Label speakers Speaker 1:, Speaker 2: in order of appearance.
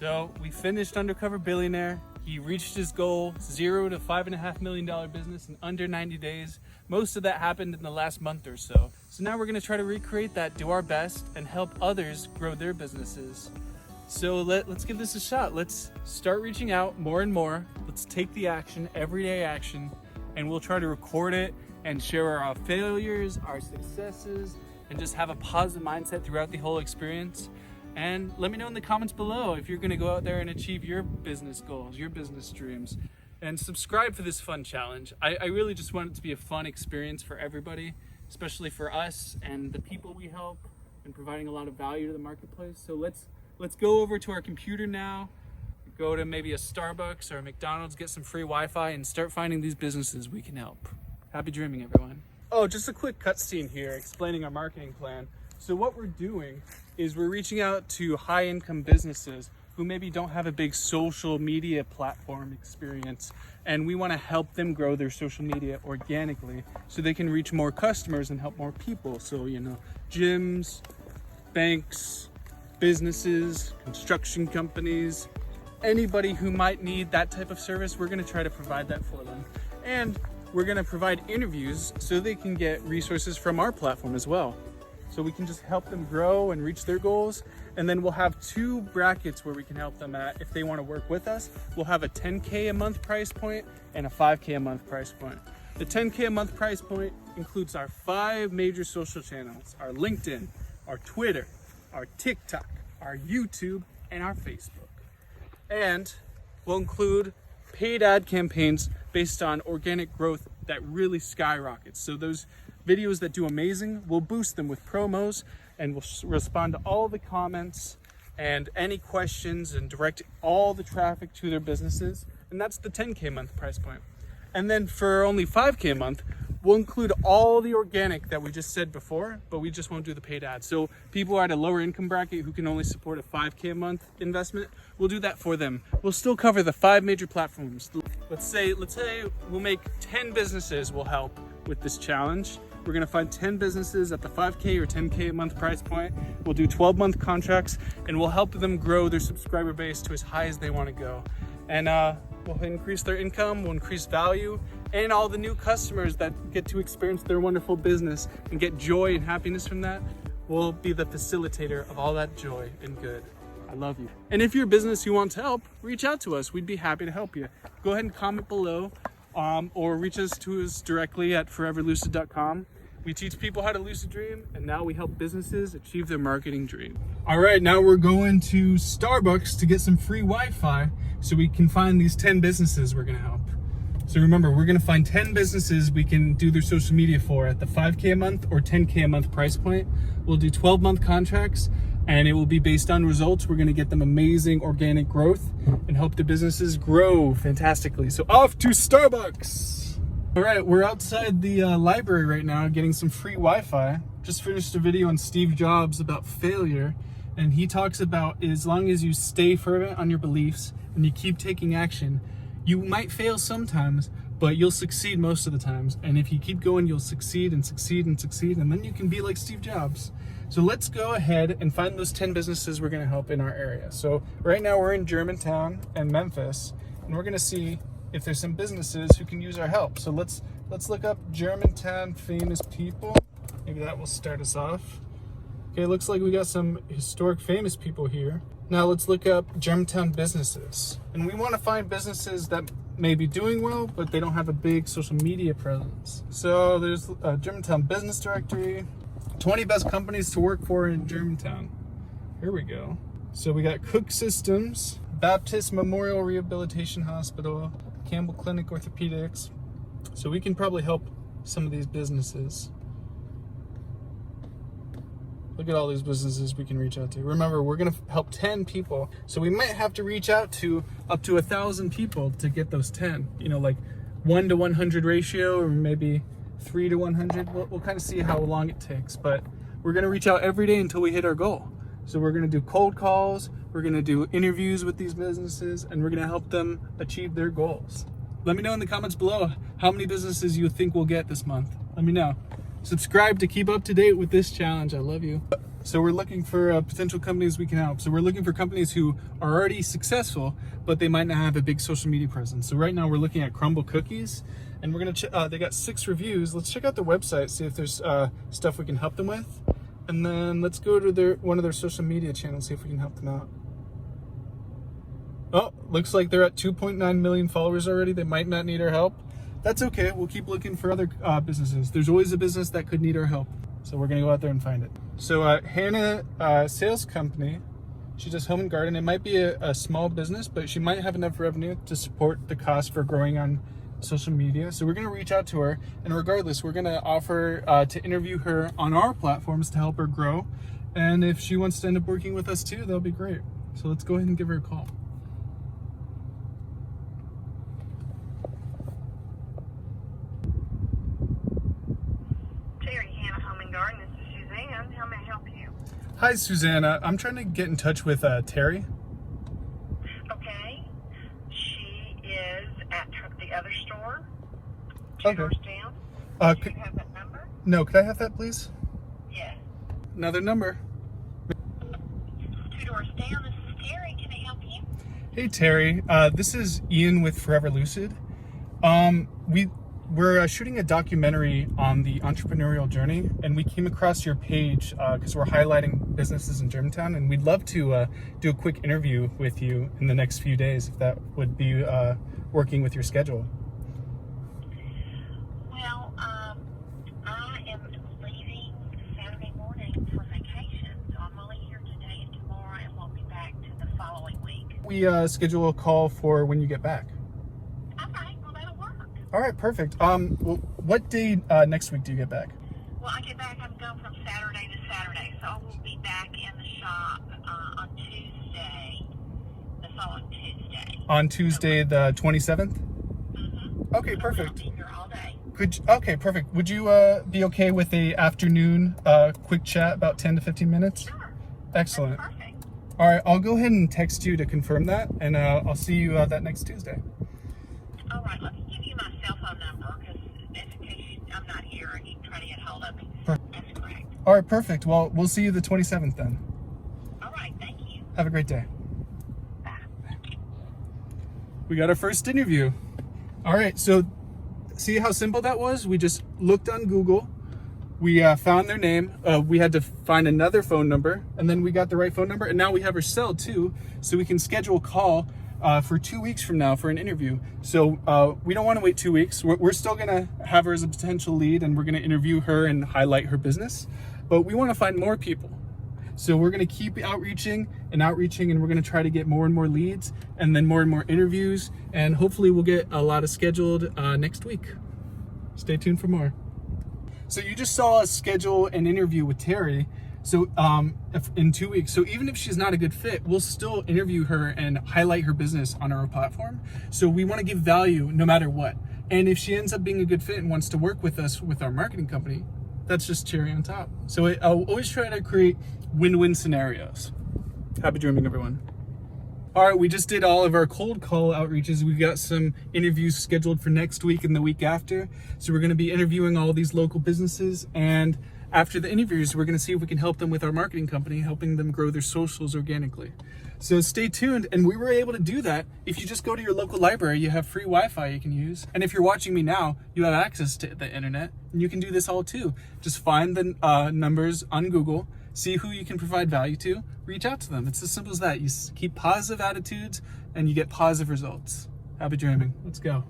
Speaker 1: So we finished Undercover Billionaire. He reached his goal, $0 to $5.5 million business in under 90 days. Most of that happened in the last month or so. So now we're gonna try to recreate that, do our best, and help others grow their businesses. So let's give this a shot. Let's start reaching out more and more. Let's take the action, everyday action, and we'll try to record it and share our failures, our successes, and just have a positive mindset throughout the whole experience. And let me know in the comments below if you're gonna go out there and achieve your business goals, your business dreams. And subscribe for this fun challenge. I really just want it to be a fun experience for everybody, especially for us and the people we help, and providing a lot of value to the marketplace. So let's go over to our computer now, go to maybe a Starbucks or a McDonald's, get some free Wi-Fi, and start finding these businesses we can help. Happy dreaming, everyone. Oh, just a quick cutscene here explaining our marketing plan. So what we're doing is we're reaching out to high income businesses who maybe don't have a big social media platform experience, and we want to help them grow their social media organically so they can reach more customers and help more people. So, gyms, banks, businesses, construction companies, anybody who might need that type of service, we're going to try to provide that for them. And we're going to provide interviews so they can get resources from our platform as well. So we can just help them grow and reach their goals. And then we'll have two brackets where we can help them at if they want to work with us. We'll have a 10K a month price point and a 5K a month price point. The 10K a month price point includes our 5 major social channels: our LinkedIn, our Twitter, our TikTok, our YouTube, and our Facebook. And we'll include paid ad campaigns based on organic growth that really skyrockets. So those videos that do amazing, we'll boost them with promos, and we'll respond to all the comments and any questions and direct all the traffic to their businesses. And that's the 10K a month price point. And then for only 5K a month, we'll include all the organic that we just said before, but we just won't do the paid ads. So people are at a lower income bracket who can only support a 5K a month investment, we'll do that for them. We'll still cover the 5 major platforms. Let's say we'll make 10 businesses will help with this challenge. We're gonna find 10 businesses at the 5K or 10K a month price point. We'll do 12-month contracts, and we'll help them grow their subscriber base to as high as they wanna go. And we'll increase their income, we'll increase value, and all the new customers that get to experience their wonderful business and get joy and happiness from that, we'll be the facilitator of all that joy and good. I love you. And if you're a business who wants help, reach out to us. We'd be happy to help you. Go ahead and comment below, or reach us directly at foreverlucid.com. We teach people how to lucid dream, and now we help businesses achieve their marketing dream. All right, now we're going to Starbucks to get some free Wi-Fi so we can find these 10 businesses we're gonna help. So remember, we're gonna find 10 businesses we can do their social media for at the 5K a month or 10K a month price point. We'll do 12-month contracts, and it will be based on results. We're gonna get them amazing organic growth and help the businesses grow fantastically. So off to Starbucks. All right, we're outside the library right now getting some free Wi-Fi. Just finished a video on Steve Jobs about failure, and he talks about as long as you stay fervent on your beliefs and you keep taking action, you might fail sometimes, but you'll succeed most of the times. And if you keep going, you'll succeed and succeed and succeed, and then you can be like Steve Jobs. So let's go ahead and find those 10 businesses we're gonna help in our area. So right now we're in Germantown and Memphis, and we're gonna see if there's some businesses who can use our help. So let's look up Germantown famous people. Maybe that will start us off. Okay, looks like we got some historic famous people here. Now let's look up Germantown businesses. And we want to find businesses that may be doing well, but they don't have a big social media presence. So there's a Germantown business directory, 20 best companies to work for in Germantown. Here we go. So we got Cook Systems, Baptist Memorial Rehabilitation Hospital, Campbell Clinic Orthopedics. So we can probably help some of these businesses. Look at all these businesses we can reach out to. Remember, we're gonna help 10 people. So we might have to reach out to up to 1,000 people to get those 10. Like 1 to 100 ratio, or maybe 3 to 100. We'll kind of see how long it takes, but we're gonna reach out every day until we hit our goal. So we're gonna do cold calls, we're gonna do interviews with these businesses, and we're gonna help them achieve their goals. Let me know in the comments below how many businesses you think we'll get this month. Let me know. Subscribe to keep up to date with this challenge. I love you. So we're looking for potential companies we can help. So we're looking for companies who are already successful, but they might not have a big social media presence. So right now we're looking at Crumble Cookies, and we're gonna they got 6 reviews. Let's check out their website, see if there's stuff we can help them with, and then let's go to one of their social media channels, see if we can help them out. Oh, looks like they're at 2.9 million followers already. They might not need our help. That's okay. We'll keep looking for other businesses. There's always a business that could need our help. So we're gonna go out there and find it. So Hannah, sales company, she does home and garden. It might be a small business, but she might have enough revenue to support the cost for growing on social media. So we're gonna reach out to her, and regardless, we're gonna offer to interview her on our platforms to help her grow. And if she wants to end up working with us too, that'll be great. So let's go ahead and give her a call. Hi, Susanna. I'm trying to get in touch with Terry.
Speaker 2: Okay. She is at the other store.
Speaker 1: Okay.
Speaker 2: 2 doors down. Do you have that number?
Speaker 1: No, could I have that, please?
Speaker 2: Yes.
Speaker 1: Another number.
Speaker 2: 2 doors down. This is Terry. Can I help you?
Speaker 1: Hey, Terry. This is Ian with Forever Lucid. We're shooting a documentary on the entrepreneurial journey, and we came across your page because we're highlighting businesses in Germantown, and we'd love to do a quick interview with you in the next few days, if that would be working with your schedule.
Speaker 2: Well, I am leaving Saturday morning for vacation, so I'm only here today and tomorrow, and won't be back to the following week.
Speaker 1: We schedule a call for when you get back. All right, perfect. Well, what day next week do you get back?
Speaker 2: Well, I get back, I'm going from Saturday to Saturday, so I will be back in the shop on Tuesday, the following Tuesday.
Speaker 1: On Tuesday, the 27th?
Speaker 2: Mm-hmm.
Speaker 1: Okay, perfect.
Speaker 2: I'll be here all day.
Speaker 1: Okay, perfect. Would you be okay with a afternoon quick chat, about 10 to 15 minutes?
Speaker 2: Sure.
Speaker 1: Excellent.
Speaker 2: That's perfect.
Speaker 1: All right, I'll go ahead and text you to confirm that, and I'll see you that next Tuesday.
Speaker 2: All right, let me give you my cell phone number, because in case I'm not here and you can try to get hold of me. That's correct.
Speaker 1: All right, perfect. Well, we'll see you the 27th then.
Speaker 2: All right, thank you.
Speaker 1: Have a great day.
Speaker 2: Bye.
Speaker 1: We got our first interview. All right, so see how simple that was? We just looked on Google. We found their name. We had to find another phone number, and then we got the right phone number, and now we have her cell too, so we can schedule a call for 2 weeks from now for an interview. So we don't want to wait 2 weeks. We're still gonna have her as a potential lead, and we're gonna interview her and highlight her business, but we want to find more people. So we're gonna keep outreaching, and we're gonna try to get more and more leads, and then more and more interviews, and hopefully we'll get a lot of scheduled next week. Stay tuned for more. So you just saw us schedule an interview with Terry. So in 2 weeks, so even if she's not a good fit, we'll still interview her and highlight her business on our platform. So we want to give value no matter what. And if she ends up being a good fit and wants to work with us with our marketing company, that's just cherry on top. So I'll always try to create win-win scenarios. Happy dreaming, everyone. All right, we just did all of our cold call outreaches. We've got some interviews scheduled for next week and the week after. So we're going to be interviewing all these local businesses, and after the interviews, we're going to see if we can help them with our marketing company, helping them grow their socials organically. So stay tuned. And we were able to do that. If you just go to your local library, you have free Wi-Fi you can use. And if you're watching me now, you have access to the internet, and you can do this all too. Just find the numbers on Google, see who you can provide value to, reach out to them. It's as simple as that. You keep positive attitudes and you get positive results. Happy dreaming. Let's go.